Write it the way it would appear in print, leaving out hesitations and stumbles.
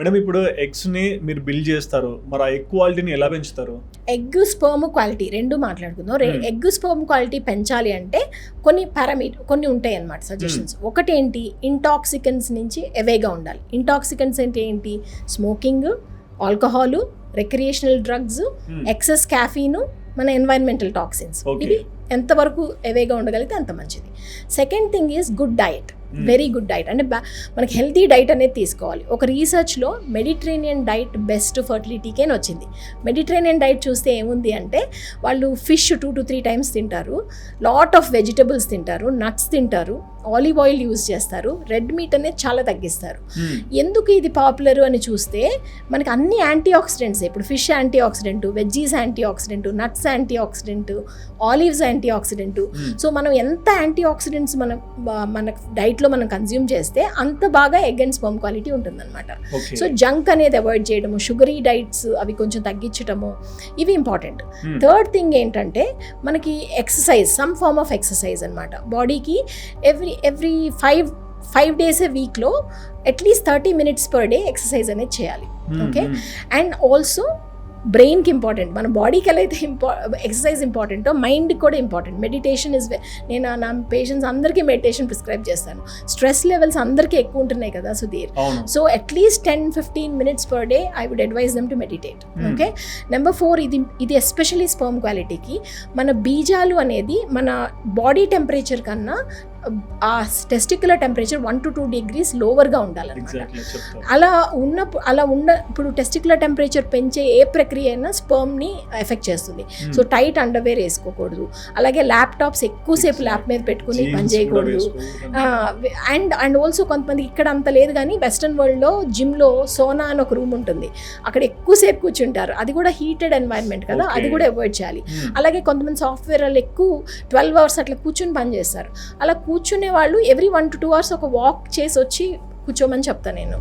Madam ఇప్పుడు ఎగ్స్ని మీరు బిల్డ్ చేస్తారు, మరి ఆ ఎగ్ క్వాలిటీని ఎలా పెంచుతారు? ఎగ్ స్పర్మ్ క్వాలిటీ రెండు మాట్లాడుకుందాం. ఎగ్ స్పర్మ్ క్వాలిటీ పెంచాలి అంటే కొన్ని ఉంటాయి అన్నమాట సజెషన్స్. ఒకటి ఏంటి, ఇంటాక్సికెంట్స్ నుంచి అవేగా ఉండాలి. ఇంటాక్సికెంట్స్ అంటే ఏంటి, smoking, alcohol, recreational drugs, excess caffeine, మన ఎన్వైరన్మెంటల్ టాక్సిన్స్. ఇవి ఎంతవరకు అవేగా ఉండగలిగితే అంత మంచిది. Second thing is good diet, very good diet. అంటే మనకి హెల్తీ డైట్ అనేది తీసుకోవాలి. ఒక రీసెర్చ్లో మెడిటరేనియన్ డైట్ బెస్ట్ ఫర్టిలిటీకే వచ్చింది. మెడిటరేనియన్ డైట్ చూస్తే ఏముంది అంటే వాళ్ళు ఫిష్ 2 to 3 times తింటారు, లాట్ ఆఫ్ వెజిటబుల్స్ తింటారు, నట్స్ తింటారు, ఆలివ్ ఆయిల్ యూజ్ చేస్తారు, రెడ్ మీట్ అనేది చాలా తగ్గిస్తారు. ఎందుకు ఇది పాపులర్ అని చూస్తే మనకి అన్ని యాంటీ ఆక్సిడెంట్స్, ఇప్పుడు fish anti oxidant, veggies anti oxidant, nuts anti oxidant, olives anti oxidant. So మనం ఎంత యాంటీ ఆక్సిడెంట్స్ మన డైట్లో మనం కన్జ్యూమ్ చేస్తే అంత బాగా ఎగ్ అండ్ స్పర్మ్ క్వాలిటీ ఉంటుందన్నమాట. సో జంక్ అనేది అవాయిడ్ చేయడము, షుగరీ డైట్స్ అవి కొంచెం తగ్గించడము, ఇవి ఇంపార్టెంట్. థర్డ్ థింగ్ ఏంటంటే మనకి exercise, some form of exercise అనమాట. బాడీకి ఎవ్రీ 5 days a వీక్లో at least 30 minutes per day exercise అనేది చేయాలి. ఓకే, అండ్ ఆల్సో బ్రెయిన్కి ఇంపార్టెంట్. మన బాడీకి ఎలా అయితే ఎక్సర్సైజ్ ఇంపార్టెంటో మైండ్కి కూడా ఇంపార్టెంట్. మెడిటేషన్ నేను నా పేషెంట్స్ అందరికీ మెడిటేషన్ ప్రిస్క్రైబ్ చేస్తాను. స్ట్రెస్ లెవెల్స్ అందరికీ ఎక్కువ ఉంటున్నాయి కదా Sudheer. So at least 10-15 minutes per day I would advise them to meditate. Okay, number 4, ఇది ఎస్పెషలీ స్పర్మ్ క్వాలిటీకి మన బీజాలు అనేది మన బాడీ టెంపరేచర్ కన్నా ఆ టెస్టిక్యులర్ టెంపరేచర్ 1 to 2 degrees లోవర్గా ఉండాలన్నమాట. అలా ఇప్పుడు టెస్టిక్యులర్ టెంపరేచర్ పెంచే ఏ ప్రక్రియ అయినా స్పర్మ్ని ఎఫెక్ట్ చేస్తుంది. సో టైట్ అండర్వేర్ వేసుకోకూడదు, అలాగే ల్యాప్టాప్స్ ఎక్కువసేపు ల్యాప్ మీద పెట్టుకుని పని చేయకూడదు. అండ్ ఆల్సో కొంతమంది ఇక్కడ అంత లేదు కానీ వెస్ట్రన్ వరల్డ్లో జిమ్లో సోనా అని ఒక రూమ్ ఉంటుంది, అక్కడ ఎక్కువసేపు కూర్చుంటారు. అది కూడా హీటెడ్ ఎన్వైరన్మెంట్ కదా, అది కూడా అవాయిడ్ చేయాలి. అలాగే కొంతమంది సాఫ్ట్వేర్ వాళ్ళు ఎక్కువ 12 hours అట్లా కూర్చుని పని చేస్తారు. అలా కూర్చునే వాళ్ళు ఎవ్రీ 1 to 2 hours ఒక వాక్ చేసి వచ్చి కూర్చోమని చెప్తాను నేను.